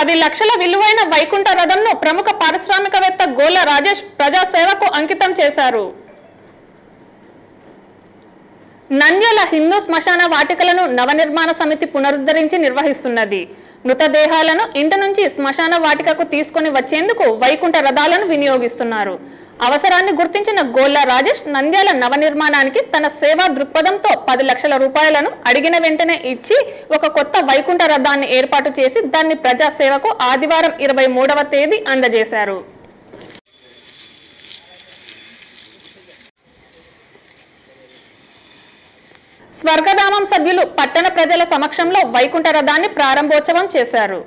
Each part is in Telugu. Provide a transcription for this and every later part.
10 లక్షల విలువైన వైకుంఠ రథంను ప్రముఖ పారిశ్రామికవేత్త గోళ్ళ రాజేష్ ప్రజాసేవకు అంకితం చేశారు. నంద్యాల హిందూ శ్మశాన వాటికలను నవనిర్మాణ సమితి పునరుద్ధరించి నిర్వహిస్తున్నది. మృతదేహాలను ఇంటి నుంచి శ్మశాన వాటికకు తీసుకొని వచ్చేందుకు వైకుంఠ రథాలను వినియోగిస్తున్నారు. అవసరాన్ని గుర్తించిన గోళ్ళ రాజేష్ నంద్యాల నవనిర్మాణానికి తన సేవా దృక్పథంతో 10 లక్షల రూపాయలను అడిగిన వెంటనే ఇచ్చి ఒక కొత్త వైకుంఠ రథాన్ని ఏర్పాటు చేసి దాన్ని ప్రజాసేవకు ఆదివారం 23వ తేదీ అందజేశారు. స్వర్గధామం సభ్యులు పట్టణ ప్రజల సమక్షంలో వైకుంఠ రథాన్ని ప్రారంభోత్సవం చేశారు.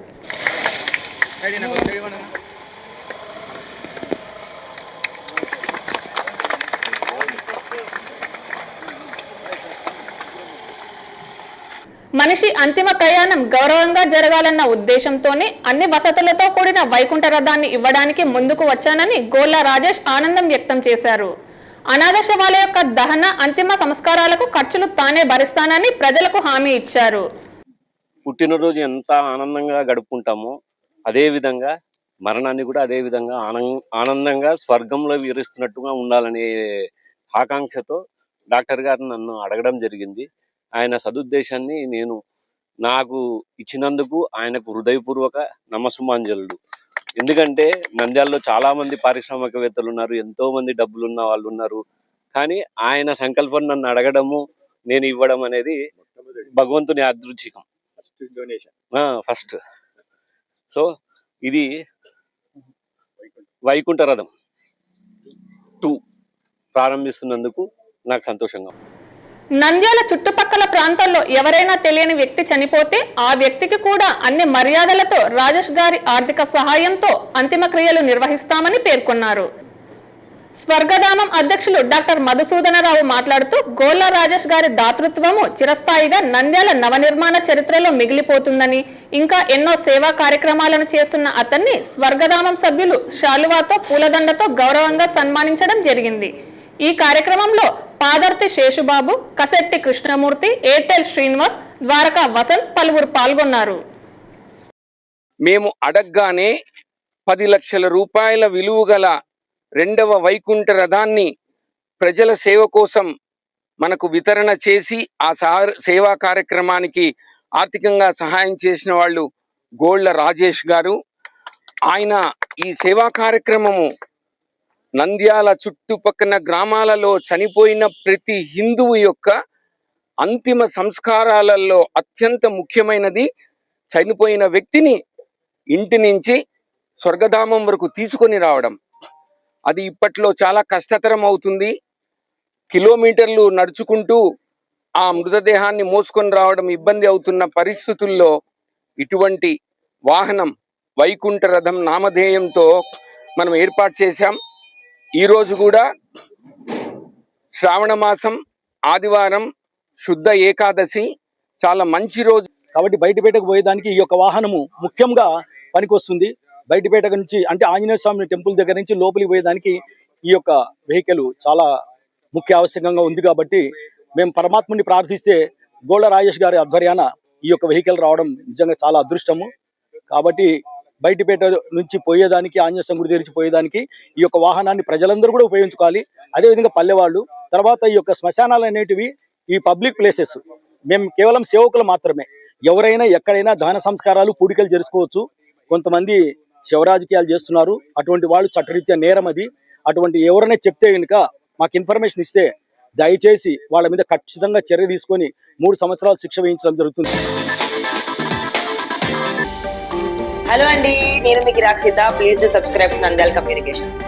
మనిషి అంతిమ ప్రయాణం గౌరవంగా జరగాలన్న ఉద్దేశంతోనే అన్ని వసతులతో కూడిన వైకుంఠ రథాన్ని ఇవ్వడానికి ముందుకు వచ్చానని గోళ్ళ రాజేష్ ఆనందం వ్యక్తం చేశారు. అనాథ శవాల యొక్క దహన అంతిమ సంస్కారాలకు ఖర్చులు తానే భరిస్తానని ప్రజలకు హామీ ఇచ్చారు. పుట్టినరోజు ఎంత ఆనందంగా గడుపుకుంటామో అదే విధంగా మరణాన్ని కూడా అదే విధంగా ఆనందంగా స్వర్గంలో వివరిస్తున్నట్టుగా ఉండాలనే ఆకాంక్షతో డాక్టర్ గారు నన్ను అడగడం జరిగింది. ఆయన సదుద్దేశాన్ని నేను నాకు ఇచ్చినందుకు ఆయనకు హృదయపూర్వక నమస్సుమాంజలు. ఎందుకంటే నంద్యాలలో చాలా మంది పారిశ్రామికవేత్తలు ఉన్నారు, ఎంతో మంది డబ్బులున్న వాళ్ళు ఉన్నారు. కానీ ఆయన సంకల్పం నన్ను అడగడము, నేను ఇవ్వడం అనేది భగవంతుని యాదృచ్ఛికం. ఫస్ట్ సో ఇది వైకుంఠ రథం 2 ప్రారంభిస్తున్నందుకు నాకు సంతోషంగా. నంద్యాల చుట్టుపక్కల ప్రాంతాల్లో ఎవరైనా తెలియని వ్యక్తి చనిపోతే ఆ వ్యక్తికి కూడా అన్ని మర్యాదలతో రాజేష్ గారి ఆర్థిక సహాయంతో అంతిమ క్రియలు నిర్వహిస్తామని పేర్కొన్నారు. స్వర్గధామం అధ్యక్షులు డాక్టర్ మధుసూదనరావు మాట్లాడుతూ గోళ్ళ రాజేష్ గారి దాతృత్వము చిరస్థాయిగా నంద్యాల నవనిర్మాణ చరిత్రలో మిగిలిపోతుందని, ఇంకా ఎన్నో సేవా కార్యక్రమాలను చేస్తున్న అతన్ని స్వర్గధామం సభ్యులు శాలువాతో పూలదండతో గౌరవంగా సన్మానించడం జరిగింది. ఈ కార్యక్రమంలో పాదర్తి శేషుబాబు, కసెట్టి కృష్ణమూర్తి, ఎయిర్టెల్ శ్రీనివాస్, ద్వారకా వసంత్ పలువురు పాల్గొన్నారు. మేము అడగ్గానే 10 లక్షల రూపాయల విలువ గల 2వ వైకుంఠ రథాన్ని ప్రజల సేవ కోసం మనకు వితరణ చేసి ఆ సేవా కార్యక్రమానికి ఆర్థికంగా సహాయం చేసిన వాళ్ళు గోళ్ళ రాజేష్ గారు. ఆయన ఈ సేవా కార్యక్రమము నంద్యాల చుట్టుపక్కల గ్రామాలలో చనిపోయిన ప్రతి హిందువు యొక్క అంతిమ సంస్కారాలలో అత్యంత ముఖ్యమైనది చనిపోయిన వ్యక్తిని ఇంటి నుంచి స్వర్గధామం వరకు తీసుకొని రావడం. అది ఇప్పట్లో చాలా కష్టతరం అవుతుంది. కిలోమీటర్లు నడుచుకుంటూ ఆ మృతదేహాన్ని మోసుకొని రావడం ఇబ్బంది అవుతున్న పరిస్థితుల్లో ఇటువంటి వాహనం వైకుంఠ రథం నామధేయంతో మనం ఏర్పాటు చేశాం. ఈరోజు కూడా శ్రావణ మాసం ఆదివారం శుద్ధ ఏకాదశి, చాలా మంచి రోజు కాబట్టి బయటపేటకు పోయేదానికి ఈ యొక్క వాహనము ముఖ్యంగా పనికొస్తుంది. బయటపేట నుంచి అంటే ఆంజనేయ స్వామి టెంపుల్ దగ్గర నుంచి లోపలికి పోయేదానికి ఈ యొక్క వెహికల్ చాలా ముఖ్య ఆవశ్యకంగా ఉంది. కాబట్టి మేము పరమాత్ముని ప్రార్థిస్తే గోళ్ళ రాజేష్ గారి ఆధ్వర్యాన ఈ యొక్క వెహికల్ రావడం నిజంగా చాలా అదృష్టము. కాబట్టి బయటపేట నుంచి పోయేదానికి, ఆంజనేయ స్వామి గుడి తెరిచి పోయేదానికి ఈ యొక్క వాహనాన్ని ప్రజలందరూ కూడా ఉపయోగించుకోవాలి. అదేవిధంగా పల్లెవాళ్ళు, తర్వాత ఈ యొక్క శ్మశానాలు అనేటివి ఈ పబ్లిక్ ప్లేసెస్, మేము కేవలం సేవకులు మాత్రమే. ఎవరైనా ఎక్కడైనా దహన సంస్కారాలు, పూడికలు చేసుకోవచ్చు. కొంతమంది శివరాజకీయాలు చేస్తున్నారు, అటువంటి వాళ్ళు చట్టరీత్యా నేరం అది. అటువంటి ఎవరైనా చెప్తే కనుక మాకు ఇన్ఫర్మేషన్ ఇస్తే దయచేసి వాళ్ళ మీద ఖచ్చితంగా చర్య తీసుకొని 3 సంవత్సరాలు శిక్ష వేయించడం జరుగుతుంది. హలో అండి, నేను మీ కిరాక్ Seetha. Please do subscribe to Nandyala communications.